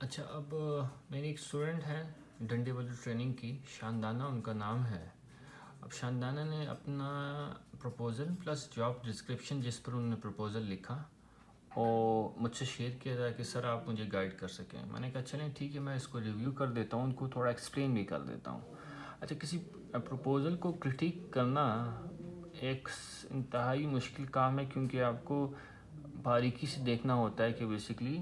اچھا اب میری ایک اسٹوڈنٹ ہیں ڈنڈے والی ٹریننگ کی، شاندانہ ان کا نام ہے۔ اب شاندانہ نے اپنا پروپوزل پلس جاب ڈسکرپشن جس پر انہوں نے پروپوزل لکھا اور مجھ سے شیئر کیا تھا کہ سر آپ مجھے گائیڈ کر سکیں۔ میں نے کہا چلیں ٹھیک ہے، میں اس کو ریویو کر دیتا ہوں، ان کو تھوڑا ایکسپلین بھی کر دیتا ہوں۔ اچھا، کسی پروپوزل کو کرٹیک کرنا ایک انتہائی مشکل کام ہے، کیونکہ آپ کو باریکی سے دیکھنا ہوتا ہے کہ بیسکلی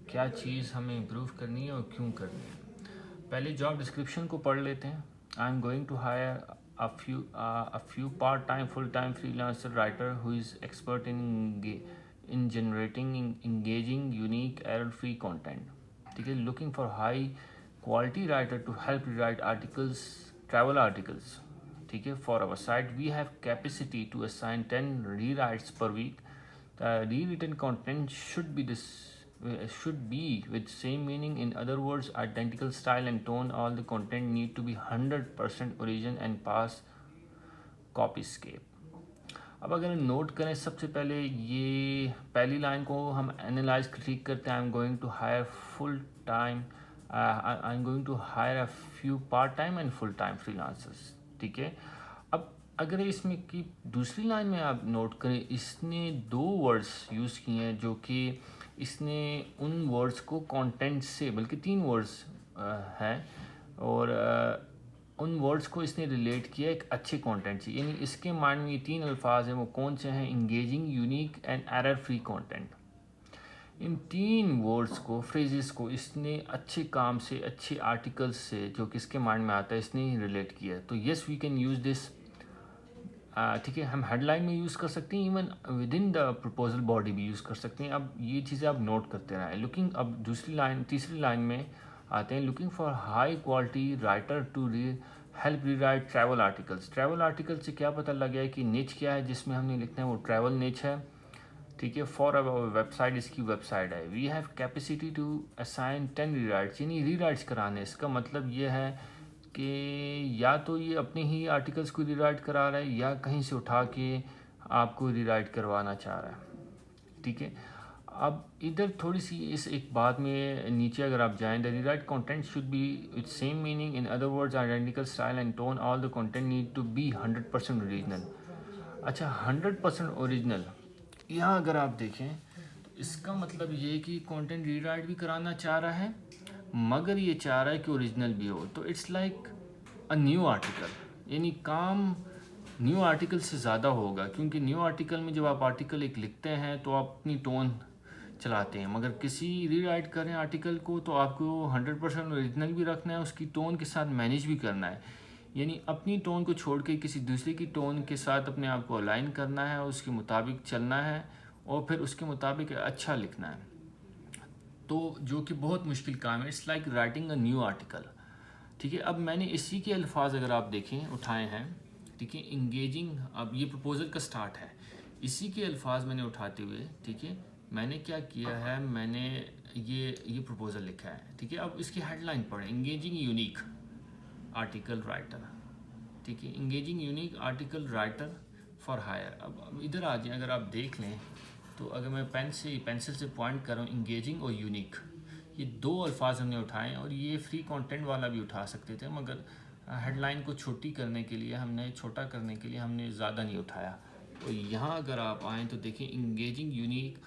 کیا چیز ہمیں امپروو کرنی ہے اور کیوں کرنی ہے۔ پہلے جاب ڈسکرپشن کو پڑھ لیتے ہیں۔ I am going to hire a few part-time full-time freelancer writer who is expert in generating engaging unique error-free content. ٹھیک ہے، looking for high quality writer to help rewrite articles, travel articles. ٹھیک ہے، for our site we have capacity to assign 10 rewrites per week. The rewritten content should be with same meaning, in other words identical style and tone. All the content need to be 100% original and pass copyscape. اب اگر note کریں، سب سے پہلے یہ پہلی line کو ہم analyse critique کرتے ہیں۔ I am going to hire a few part time and full time freelancers. ٹھیک ہے، اب اگر اس میں کی دوسری لائن میں آپ نوٹ کریں، اس نے دو ورڈز یوز کیے ہیں جو کہ اس نے ان ورڈز کو کانٹینٹ سے، بلکہ تین ورڈز ہیں، اور ان ورڈز کو اس نے ریلیٹ کیا ایک اچھے کانٹینٹ سے۔ یعنی اس کے مائنڈ میں یہ تین الفاظ ہیں، وہ کون سے ہیں؟ Engaging, unique and error free content. ان تین ورڈز کو، فریزز کو اس نے اچھے کام سے، اچھے آرٹیکلز سے جو کہ اس کے مائنڈ میں آتا ہے، اس نے ریلیٹ کیا۔ تو یس وی کین یوز دس۔ ٹھیک ہے، ہم ہیڈ لائن میں یوز کر سکتے ہیں، even with in the proposal body بھی یوز کر سکتے ہیں۔ اب یہ چیزیں آپ نوٹ کرتے رہیں۔ لوکنگ، اب تیسری لائن میں آتے ہیں، looking for high quality writer to help rewrite travel articles. Travel article سے کیا پتہ لگ گیا ہے کہ نیچ کیا ہے جس میں ہم نے لکھنا ہے، وہ ٹریول نیچ ہے۔ ٹھیک ہے، فار ویب سائٹ، اس کی ویب سائٹ ہے۔ We have capacity to assign 10 rewrites, یعنی ری رائٹس کرانے۔ اس کا مطلب یہ ہے کہ یا تو یہ اپنے ہی آرٹیکلس کو ری رائٹ کرا رہا ہے یا کہیں سے اٹھا کے آپ کو ری رائٹ کروانا چاہ رہا ہے۔ ٹھیک ہے، اب ادھر تھوڑی سی اس ایک بات میں نیچے اگر آپ جائیں، the rewrite content should be with same meaning, in other words identical style and tone, all the content need to be 100% original. اچھا، 100% اوریجنل، یہاں اگر آپ دیکھیں تو اس کا مطلب یہ کہ کانٹینٹ ری رائٹ بھی کرانا چاہ رہا ہے مگر یہ چاہ رہا ہے کہ اوریجنل بھی ہو۔ تو it's like a new article, یعنی کام نیو آرٹیکل سے زیادہ ہوگا، کیونکہ نیو آرٹیکل میں جب آپ آرٹیکل ایک لکھتے ہیں تو آپ اپنی ٹون چلاتے ہیں، مگر کسی ری رائٹ کریں آرٹیکل کو تو آپ کو 100% اوریجنل بھی رکھنا ہے، اس کی ٹون کے ساتھ مینیج بھی کرنا ہے۔ یعنی اپنی ٹون کو چھوڑ کے کسی دوسرے کی ٹون کے ساتھ اپنے آپ کو الائن کرنا ہے، اس کے مطابق چلنا ہے اور پھر اس کے مطابق اچھا لکھنا ہے، تو جو کہ بہت مشکل کام ہے۔ It's like writing a new article. ٹھیک ہے، اب میں نے اسی کے الفاظ اگر آپ دیکھیں اٹھائے ہیں، ٹھیک ہے، انگیجنگ، اب یہ پروپوزل کا سٹارٹ ہے، اسی کے الفاظ میں نے اٹھاتے ہوئے، ٹھیک ہے، میں نے کیا کیا ہے، میں نے یہ پروپوزل لکھا ہے۔ ٹھیک ہے، اب اس کی ہیڈ لائن پڑھیں، انگیجنگ یونیک آرٹیکل رائٹر۔ ٹھیک ہے، engaging unique article writer for hire. اب ادھر آ جائیں، اگر آپ دیکھ لیں تو اگر میں پینسل سے پوائنٹ کروں، انگیجنگ اور یونیک، یہ دو الفاظ ہم نے اٹھائے ہیں، اور یہ فری کانٹینٹ والا بھی اٹھا سکتے تھے، مگر ہیڈ لائن کو چھوٹی کرنے کے لیے چھوٹا کرنے کے لیے ہم نے زیادہ نہیں اٹھایا۔ تو یہاں اگر آپ آئیں تو دیکھیں انگیجنگ یونیک،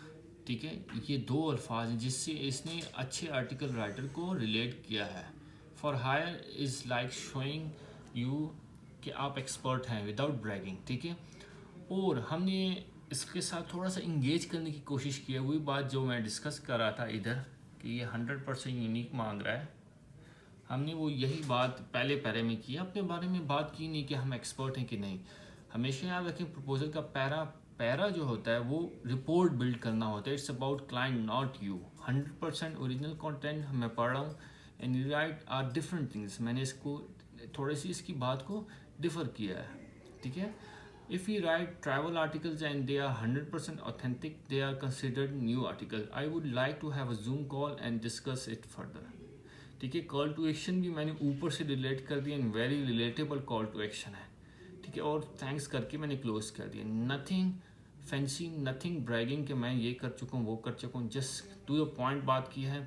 ٹھیک ہے، یہ دو الفاظ ہیں جس سے اس نے اچھے آرٹیکل رائٹر کو ریلیٹ کیا ہے۔ For hire is like showing you کہ آپ ایکسپرٹ ہیں وداؤٹ بریگنگ۔ ٹھیک ہے، اور ہم نے اس کے ساتھ تھوڑا سا انگیج کرنے کی کوشش کی ہے، وہی بات جو میں ڈسکس کر رہا تھا ادھر کہ یہ 100% یونیک مانگ رہا ہے۔ ہم نے وہ یہی بات پہلے پیرے میں کی، اپنے بارے میں بات کی نہیں کہ ہم ایکسپرٹ ہیں کہ نہیں۔ ہمیشہ یاد رکھیں پروپوزل کا پیرا جو ہوتا ہے وہ رپورٹ بلڈ کرنا ہوتا ہے، it's about client not you. 100% original content میں پڑھ رہا ہوں، and you write are different things, میں نے اس کو تھوڑی سی اس کی بات کو ڈفر کیا ہے۔ ٹھیک ہے، if we write travel articles and they are 100% authentic, they are considered new articles. I would like to have a Zoom call and discuss it further. ٹھیک ہے، کال ٹو ایکشن بھی میں نے اوپر سے ریلیٹ کر دیا، very relatable call to action ہے۔ ٹھیک ہے، اور تھینکس کر کے میں نے کلوز کر دیا۔ نتھنگ فینسی، نتھنگ بریگنگ کہ میں یہ کر چکا ہوں وہ کر چکا ہوں، جسٹ ٹو دا پوائنٹ بات کی ہے۔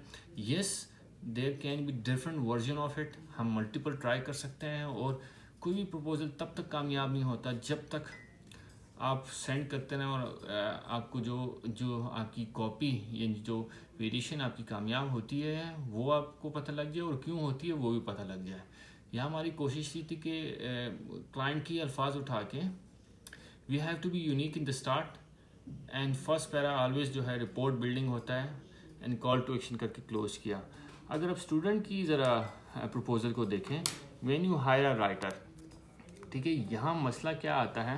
Yes there can be different version of it. ہم ملٹیپل ٹرائی کر سکتے ہیں, اور کوئی بھی پروپوزل تب تک کامیاب نہیں ہوتا جب تک آپ سینڈ کرتے ہیں اور آپ کو جو آپ کی کاپی یعنی جو ویریشن آپ کی کامیاب ہوتی ہے وہ آپ کو پتہ لگ جائے, اور کیوں ہوتی ہے وہ بھی پتہ لگ جائے. یہاں ہماری کوشش یہ تھی کہ کلائنٹ کی الفاظ اٹھا کے we have to be unique in the start, and first para always جو ہے رپورٹ بلڈنگ ہوتا ہے, اینڈ کال ٹو ایکشن کر کے کلوز کیا. اگر آپ اسٹوڈنٹ کی ذرا پروپوزل کو دیکھیں, when you hire a writer, ٹھیک ہے, یہاں مسئلہ کیا آتا ہے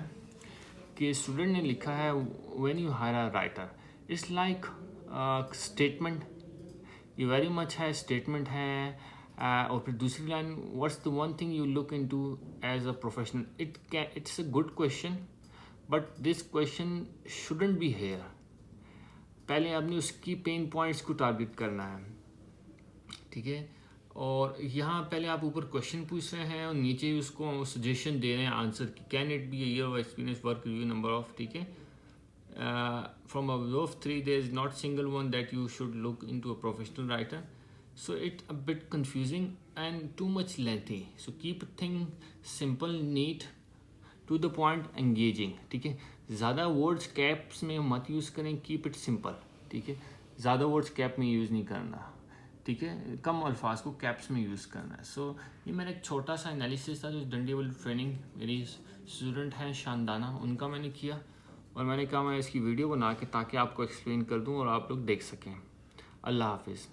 کہ اسٹوڈنٹ نے لکھا ہے when you hire a writer it's like statement, یہ ویری مچ ہے اسٹیٹمنٹ ہے. اور پھر دوسری line, what's the one thing you look into as a professional, it's a good question but this question shouldn't be here. پہلے آپ نے اس کی پین پوائنٹس کو ٹارگیٹ کرنا ہے, ٹھیک ہے, اور یہاں پہلے آپ اوپر کویشچن پوچھ رہے ہیں اور نیچے اس کو سجیشن دے رہے ہیں آنسر کی. Can it be a year of experience work review number of, ٹھیک ہے, from above 3 there is not single one that you should look into a professional writer, so it a bit confusing and too much lengthy. So keep thing simple, neat, to the point, engaging, ٹھیک ہے. زیادہ words keeps میں مت use کریں, keep it simple, ٹھیک ہے. زیادہ words cap میں یوز نہیں کرنا, ٹھیک ہے, کم الفاظ کو کیپس میں یوز کرنا ہے. سو یہ میرا ایک چھوٹا سا انالیسس تھا جو ڈنڈیبل ٹریننگ میری اسٹوڈنٹ ہیں شاندانہ, ان کا میں نے کیا, اور میں نے کہا میں اس کی ویڈیو بنا کے تاکہ آپ کو ایکسپلین کر دوں اور آپ لوگ دیکھ سکیں. اللہ حافظ.